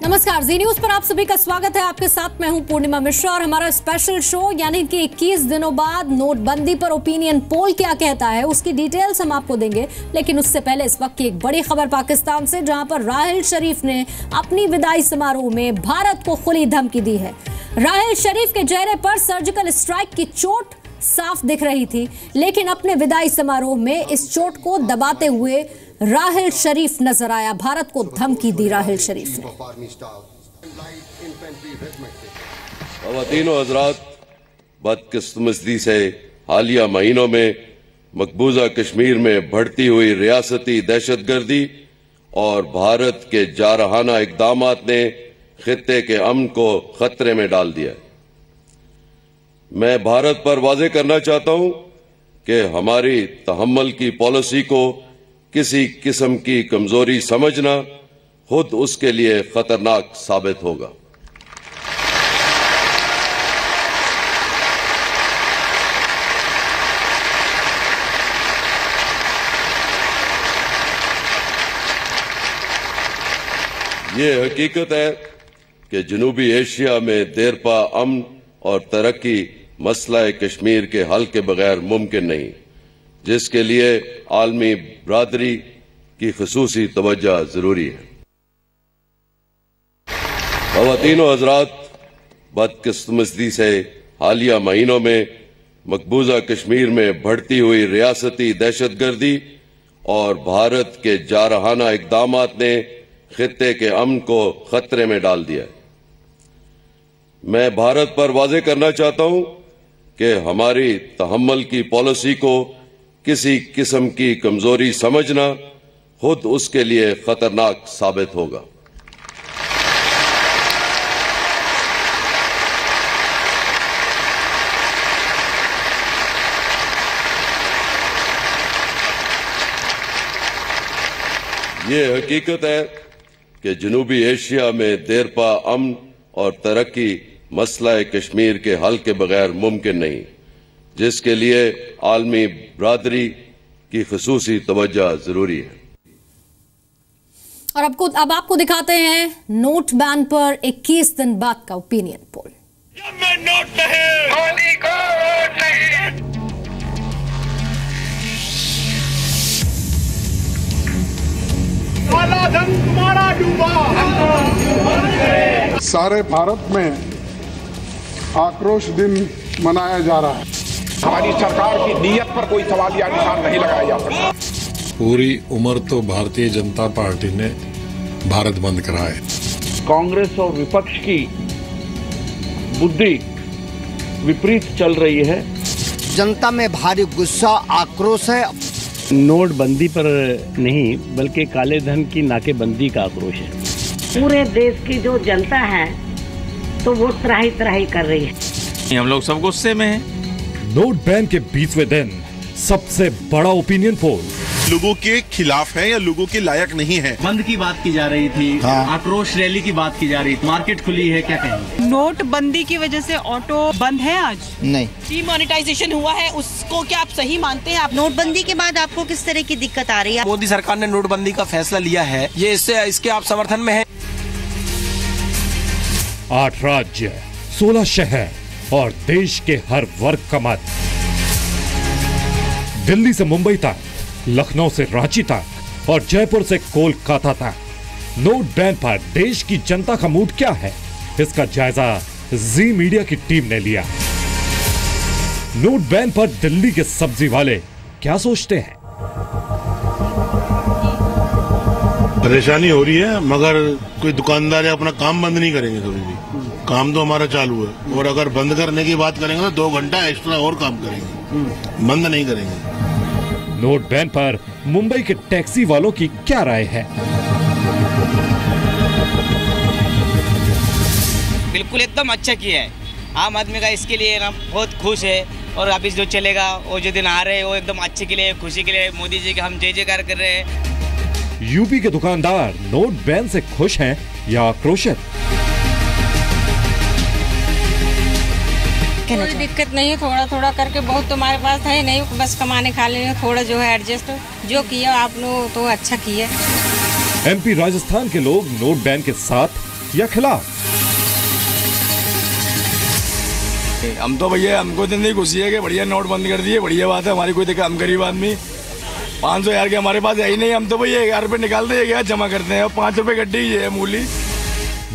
नमस्कार, जी न्यूज पर आप सभी का स्वागत है। आपके साथ मैं हूं पूर्णिमा मिश्रा और हमारा स्पेशल शो यानी कि 21 दिनों बाद नोटबंदी पर ओपिनियन पोल क्या कहता है उसकी डिटेल्स हम आपको देंगे। लेकिन उससे पहले इस वक्त की एक बड़ी खबर पाकिस्तान से, जहां पर राहिल शरीफ ने अपनी विदाई समारोह में भारत को खुली धमकी दी है। राहिल शरीफ के चेहरे पर सर्जिकल स्ट्राइक की चोट साफ दिख रही थी, लेकिन अपने विदाई समारोह में इस चोट को दबाते हुए राहिल शरीफ नजर आया। भारत को धमकी दी राहिल शरीफ ने। ख़वातीनो हज़रात, बदकिस्मती से हालिया महीनों में मकबूजा कश्मीर में बढ़ती हुई रियासती दहशतगर्दी और भारत के जारहाना इक़दामात ने खित्ते के अमन को खतरे में डाल दिया। मैं भारत पर वाज़ेह करना चाहता हूं कि हमारी तहम्मुल की पॉलिसी को किसी किस्म की कमजोरी समझना खुद उसके लिए खतरनाक साबित होगा। ये हकीकत है कि जनूबी एशिया में देरपा अमन और तरक्की मसला कश्मीर के हल के बगैर मुमकिन नहीं, जिसके लिए आलमी बरादरी की खसूसी तवज्जो जरूरी है। ख़वातीनो हज़रात, बदकिस्मती से हालिया महीनों में मकबूजा कश्मीर में बढ़ती हुई रियासती दहशतगर्दी और भारत के जारहाना इक़दामात ने खित्ते के अमन को खतरे में डाल दिया। मैं भारत पर वाज़ेह करना चाहता हूं कि हमारी तहम्मुल की पॉलिसी को किसी किस्म की कमजोरी समझना खुद उसके लिए खतरनाक साबित होगा। ये हकीकत है कि जनूबी एशिया में देरपा अमन और तरक्की मसला कश्मीर के हल के बगैर मुमकिन नहीं, जिसके लिए आलमी बरादरी की खसूसी तवज्जो जरूरी है। और अब आपको दिखाते हैं नोट बैन पर 21 दिन बाद का ओपिनियन पोल। नोट नहीं, मोदी को वोट नहीं। काला धन तुम्हारा डूबा। सारे भारत में आक्रोश दिन मनाया जा रहा है। हमारी सरकार की नीयत पर कोई सवाल या निशान नहीं लगाया जा सकता। पूरी उम्र तो भारतीय जनता पार्टी ने भारत बंद कराए। कांग्रेस और विपक्ष की बुद्धि विपरीत चल रही है। जनता में भारी गुस्सा आक्रोश है। नोटबंदी पर नहीं बल्कि काले धन की नाकेबंदी का आक्रोश है। पूरे देश की जो जनता है तो वो त्राही त्राही कर रही है। हम लोग सब गुस्से में हैं। नोट बैन के 20वें दिन सबसे बड़ा ओपिनियन पोल लोगों के खिलाफ है या लोगों के लायक नहीं है। बंद की बात की जा रही थी, आक्रोश रैली की बात की जा रही थी, मार्केट खुली है, क्या कहेंगे? नोटबंदी की वजह से ऑटो बंद है आज? नहीं। डीमोनेटाइजेशन हुआ है, उसको क्या आप सही मानते हैं? आप नोटबंदी के बाद आपको किस तरह की दिक्कत आ रही है? मोदी सरकार ने नोटबंदी का फैसला लिया है, ये इसके आप समर्थन में है। 8 राज्य, 16 शहर और देश के हर वर्ग का मत, दिल्ली से मुंबई तक, लखनऊ से रांची तक और जयपुर से कोलकाता तक। नोट बैन पर देश की जनता का मूड क्या है, इसका जायजा जी मीडिया की टीम ने लिया। नोट बैन पर दिल्ली के सब्जी वाले क्या सोचते हैं? परेशानी हो रही है, मगर कोई दुकानदार अपना काम बंद नहीं करेंगे कभी भी। काम तो हमारा चालू है, और अगर बंद करने की बात करेंगे तो 2 घंटा एक्स्ट्रा और काम करेंगे, बंद नहीं करेंगे। नोट बैन पर मुंबई के टैक्सी वालों की क्या राय है? बिल्कुल एकदम अच्छा किया है। आम आदमी का इसके लिए ना बहुत खुश है, और अभी जो चलेगा वो जो दिन आ रहे हैं वो एकदम अच्छे के लिए, खुशी के लिए मोदी जी का हम जय जयकार कर रहे हैं। यूपी के दुकानदार नोट बैन से खुश हैं या आक्रोशित? कोई दिक्कत नहीं है, थोड़ा थोड़ा करके, बहुत तुम्हारे पास है नहीं, बस कमाने खाने में थोड़ा जो है एडजस्ट जो किया आप लोग तो अच्छा किया। एमपी राजस्थान के लोग नोट बैन के साथ या खिलाफ? हम तो भैया हमको तो नहीं खुशी है कि बढ़िया नोट बंद कर दिए, बढ़िया बात है, हमारी कोई दिक्कत, हम गरीब आदमी 500 के हमारे पास है ही नहीं, हम तो भैया 1000 रुपये निकालते हैं क्या जमा करते हैं, और 5 रुपये गड्डी ही है मूली।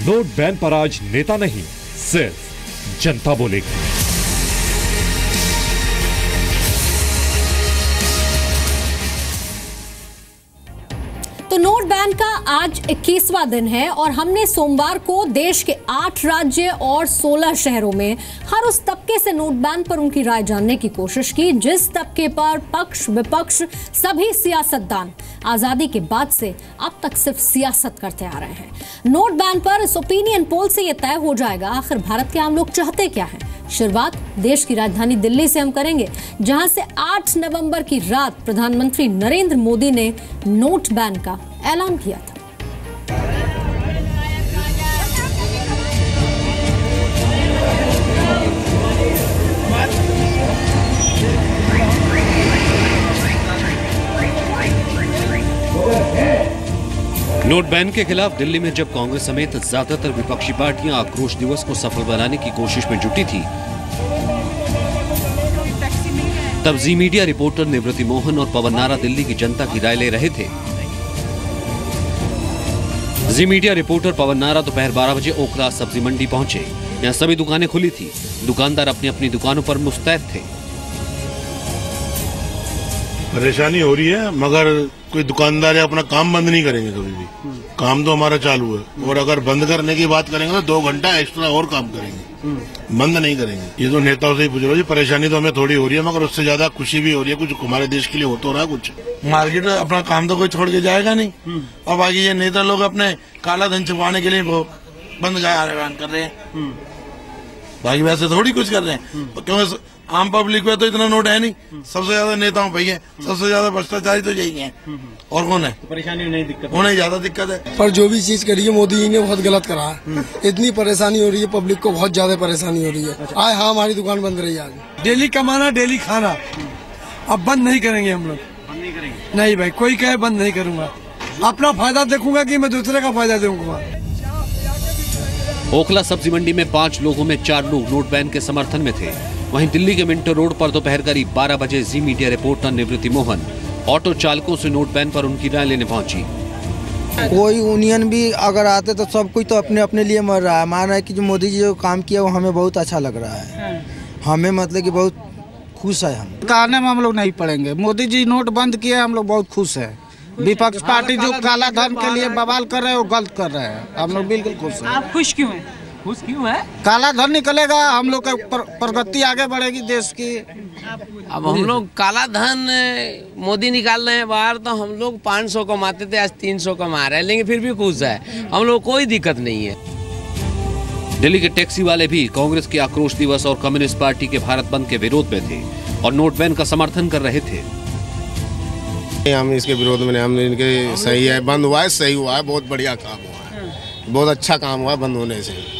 नोट बैन पर आज नेता नहीं सिर्फ जनता बोलेगी। तो नोट बैन का आज 21वां दिन है और हमने सोमवार को देश के 8 राज्य और 16 शहरों में हर उस तबके से नोट बैन पर उनकी राय जानने की कोशिश की जिस तबके पर पक्ष विपक्ष सभी सियासतदान आजादी के बाद से अब तक सिर्फ सियासत करते आ रहे हैं। नोट बैन पर इस ओपिनियन पोल से यह तय हो जाएगा आखिर भारत के आम लोग चाहते क्या हैं। शुरुआत देश की राजधानी दिल्ली से हम करेंगे, जहां से 8 नवंबर की रात प्रधानमंत्री नरेंद्र मोदी ने नोट बैन का ऐलान किया था। नोट बैन के खिलाफ दिल्ली में जब कांग्रेस समेत ज्यादातर विपक्षी पार्टियां आक्रोश दिवस को सफल बनाने की कोशिश में जुटी थी, तब जी मीडिया रिपोर्टर निवृत्ति मोहन और पवन नारा दिल्ली की जनता की राय ले रहे थे। जी मीडिया रिपोर्टर पवन नारा दोपहर 12 बजे ओखला सब्जी मंडी पहुंचे। यहाँ सभी दुकानें खुली थी, दुकानदार अपनी अपनी दुकानों पर मुस्तैद थे। परेशानी हो रही है मगर कोई दुकानदार अपना काम बंद नहीं करेंगे कभी भी। काम तो हमारा चालू है और अगर बंद करने की बात करेंगे तो 2 घंटा एक्स्ट्रा और काम करेंगे, बंद नहीं करेंगे। ये तो नेताओं से ही पूछ रहे हो जी। परेशानी तो हमें थोड़ी हो रही है मगर उससे ज्यादा खुशी भी हो रही है, कुछ हमारे देश के लिए हो तो रहा कुछ। मार्केट अपना काम तो कोई छोड़ के जाएगा नहीं और बाकी ये नेता लोग अपने काला धन छुपाने के लिए बंद का ऐलान कर रहे हैं, बाकी वैसे थोड़ी कुछ कर रहे हैं। क्योंकि आम पब्लिक में तो इतना नोट है नहीं, सबसे ज्यादा नेताओं पे है, सबसे ज्यादा भ्रष्टाचारी तो यही है और कौन है। परेशानी नहीं, दिक्कत उन्हें ज्यादा दिक्कत है। पर जो भी चीज करी है मोदी जी ने बहुत गलत करा है। इतनी परेशानी हो रही है, पब्लिक को बहुत ज्यादा परेशानी हो रही है। आज हाँ हमारी दुकान बंद रही है। आज डेली कमाना डेली खाना, अब बंद नहीं करेंगे हम लोग। बंद नहीं करेंगे? नहीं भाई, कोई कहे बंद नहीं करूंगा, अपना फायदा देखूंगा कि मैं दूसरे का फायदा दूंगा। ओखला सब्जी मंडी में 5 लोगों में 4 लोग नोट बैन के समर्थन में थे। वहीं दिल्ली के मिंटो रोड पर दोपहर करीब 12 बजे जी मीडिया रिपोर्टर निवृत्ति मोहन ऑटो चालकों से नोट बैन पर उनकी राय लेने पहुंची। कोई यूनियन भी अगर आते तो सब कोई तो अपने अपने लिए मर रहा है। मान रहा है कि जो मोदी जी जो काम किया वो हमें बहुत अच्छा लग रहा है, हमें मतलब कि बहुत खुश है। हम कहने में हम लोग नहीं पड़ेंगे। मोदी जी नोट बंद किए, हम लोग बहुत खुश है। विपक्ष पार्टी जो काला धन के लिए बवाल कर रहे हैं वो गलत कर रहे हैं, हम लोग बिल्कुल खुश हैं। आप खुश क्यों हैं? खुश क्यों है? काला धन निकलेगा, हम लोग का प्रगति आगे बढ़ेगी देश की। अब हम लोग काला धन मोदी निकाल रहे हैं बाहर, तो हम लोग 500 कमाते थे, आज 300 कमा रहे हैं, लेकिन फिर भी खुश है, हम लोग कोई दिक्कत नहीं है। दिल्ली के टैक्सी वाले भी कांग्रेस के आक्रोश दिवस और कम्युनिस्ट पार्टी के भारत बंद के विरोध में थे और नोट बैन का समर्थन कर रहे थे। हम इसके विरोध में, हम इनके सही है, बंद हुआ है, सही हुआ है, बहुत बढ़िया काम हुआ है, बहुत अच्छा काम हुआ है बंद होने से।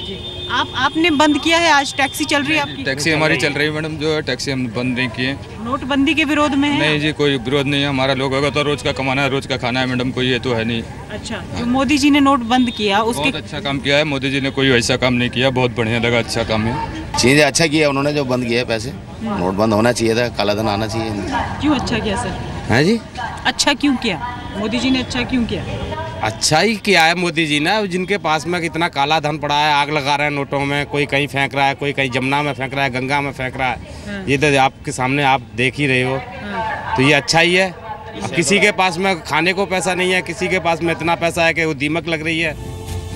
आपने बंद किया है, आज टैक्सी चल रही है आपकी? टैक्सी हमारी चल रही है मैडम, जो है टैक्सी हम बंद नहीं किए। नोटबंदी के विरोध में है? नहीं जी, कोई विरोध नहीं है हमारा। लोगों का तो रोज का कमाना है, रोज का खाना है मैडम, कोई ये तो है नहीं। अच्छा, जो मोदी जी ने नोट बंद किया उसके बहुत अच्छा काम किया है मोदी जी ने, कोई वैसा काम नहीं किया, बहुत बढ़िया लगा, अच्छा काम है। चीजें अच्छा किया उन्होंने जो बंद किया है, पैसे नोट बंद होना चाहिए था, काला धन आना चाहिए। क्यों अच्छा किया सर? है जी, अच्छा क्यों किया मोदी जी ने? अच्छा क्यों किया? अच्छा ही किया है मोदी जी ने। जिनके पास में कितना काला धन पड़ा है, आग लगा रहे हैं नोटों में, कोई कहीं फेंक रहा है, कोई कहीं जमुना में फेंक रहा है, गंगा में फेंक रहा है, ये तो आपके सामने आप देख ही रहे हो। तो ये अच्छा ही है। किसी के पास में खाने को पैसा नहीं है, किसी के पास में इतना पैसा है कि वो दीमक लग रही है।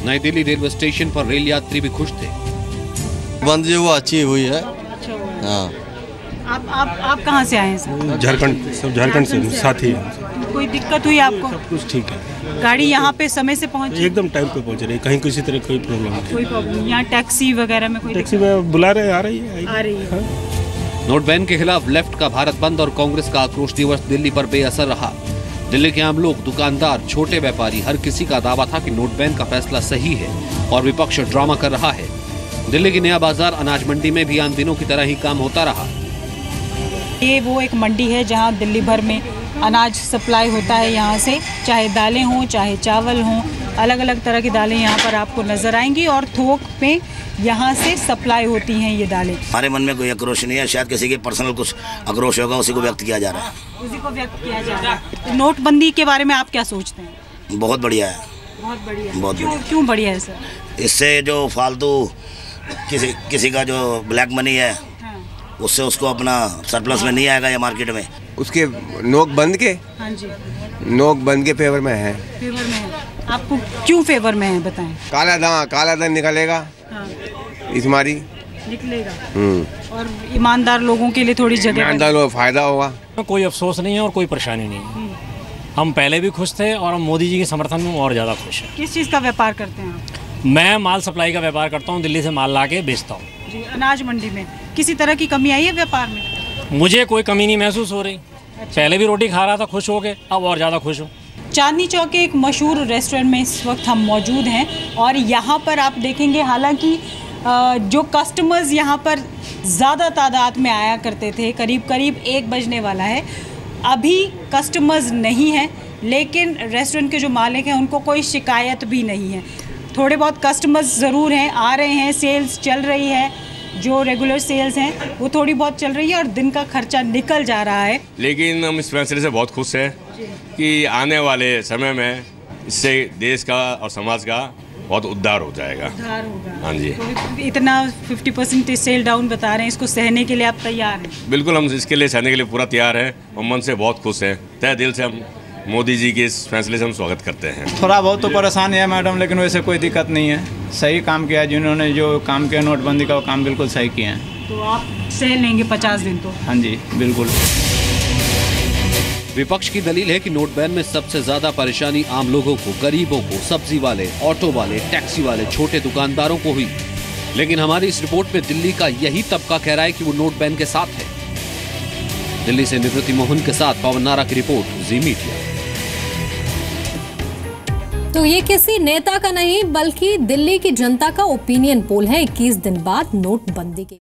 नई दिल्ली रेलवे स्टेशन पर रेल यात्री भी खुश थे। बंद जो हुआ अच्छी हुई है। हाँ। आप कहाँ से आए हैं सर? झारखंड, सब झारखंड से साथी हैं। कोई दिक्कत हुई आपको? सब कुछ ठीक है। गाड़ी यहाँ पे समय से पहुँची? एकदम टाइम पे पहुँच रही है, कहीं किसी तरह कोई प्रॉब्लम नहीं। कोई प्रॉब्लम? यहाँ टैक्सी वगैरह में कोई? टैक्सी में बुला रहे, आ रही है। हाँ। नोट बैन के खिलाफ लेफ्ट का भारत बंद और कांग्रेस का आक्रोश दिवस दिल्ली पर बेअसर रहा। दिल्ली के आम लोग, दुकानदार, छोटे व्यापारी, हर किसी का दावा था कि नोट बैन का फैसला सही है और विपक्ष ड्रामा कर रहा है। दिल्ली की नया बाजार अनाज मंडी में भी आम दिनों की तरह ही काम होता रहा। ये वो एक मंडी है जहां दिल्ली भर में अनाज सप्लाई होता है। यहाँ से चाहे दालें हों, चाहे चावल हों, अलग अलग तरह की दालें यहाँ पर आपको नजर आएंगी और थोक में यहाँ से सप्लाई होती हैं ये दालें। हमारे मन में कोई आक्रोश नहीं है, शायद किसी के पर्सनल कुछ आक्रोश होगा, उसी को व्यक्त किया जा रहा है। उसी को व्यक्त किया जा रहा है। नोटबंदी के बारे में आप क्या सोचते हैं? बहुत बढ़िया है। बहुत बढ़िया। बहुत बढ़िया। क्यों बढ़िया है सर? इससे जो फालतू किसी का जो ब्लैक मनी है, उससे उसको अपना सरप्लस में नहीं आएगा या मार्केट में। उसके नोक बंद के, हाँ जी, नोक बंद के फेवर में है। फेवर में है। आपको क्यों फेवर में है बताएं? काला धन निकलेगा। हाँ। इस मारी निकलेगा और ईमानदार लोगों के लिए थोड़ी जगह, ईमानदार लोगों को फायदा होगा। कोई अफसोस नहीं है और कोई परेशानी नहीं है। हम पहले भी खुश थे और हम मोदी जी के समर्थन में और ज़्यादा खुश हैं। किस चीज़ का व्यापार करते हैं आप? मैं माल सप्लाई का व्यापार करता हूँ, दिल्ली से माल ला के बेचता हूँ। जी, अनाज मंडी में किसी तरह की कमी आई है व्यापार में? मुझे कोई कमी नहीं महसूस हो रही। पहले भी रोटी खा रहा था खुश हो के, अब और ज़्यादा खुश हूँ। चांदनी चौक के एक मशहूर रेस्टोरेंट में इस वक्त हम मौजूद हैं और यहाँ पर आप देखेंगे हालांकि जो कस्टमर्स यहाँ पर ज़्यादा तादाद में आया करते थे, करीब करीब 1 बजने वाला है, अभी कस्टमर्स नहीं हैं, लेकिन रेस्टोरेंट के जो मालिक हैं उनको कोई शिकायत भी नहीं है। थोड़े बहुत कस्टमर्स ज़रूर हैं, आ रहे हैं, सेल्स चल रही है, जो रेगुलर सेल्स हैं वो थोड़ी बहुत चल रही है और दिन का खर्चा निकल जा रहा है। लेकिन हम इस फैसले से बहुत खुश हैं कि आने वाले समय में इससे देश का और समाज का बहुत उद्धार हो जाएगा। उद्धार होगा। हाँ जी। तो इतना 50% सेल डाउन बता रहे हैं, इसको सहने के लिए आप तैयार हैं? बिल्कुल, हम इसके लिए सहने के लिए पूरा तैयार हैं और मन से बहुत खुश हैं। तहे दिल से हम मोदी जी के इस फैसले से हम स्वागत करते हैं। थोड़ा बहुत तो परेशानी है मैडम, लेकिन वैसे कोई दिक्कत नहीं है। सही काम किया जिन्होंने, जो काम किया नोटबंदी का, वो काम बिल्कुल सही किया है। तो आप सह लेंगे 50 दिन तो? हाँ जी, बिल्कुल। विपक्ष की दलील है कि नोट बैन में सबसे ज्यादा परेशानी आम लोगों को, गरीबों को, सब्जी वाले, ऑटो वाले, टैक्सी वाले, छोटे दुकानदारों को हुई। लेकिन हमारी इस रिपोर्ट में दिल्ली का यही तबका कह रहा है कि वो नोट बैन के साथ है। दिल्ली से निवृत्ति मोहन के साथ पवन नारा की रिपोर्ट, जी मीडिया। तो ये किसी नेता का नहीं बल्कि दिल्ली की जनता का ओपिनियन पोल है 21 दिन बाद नोटबंदी के।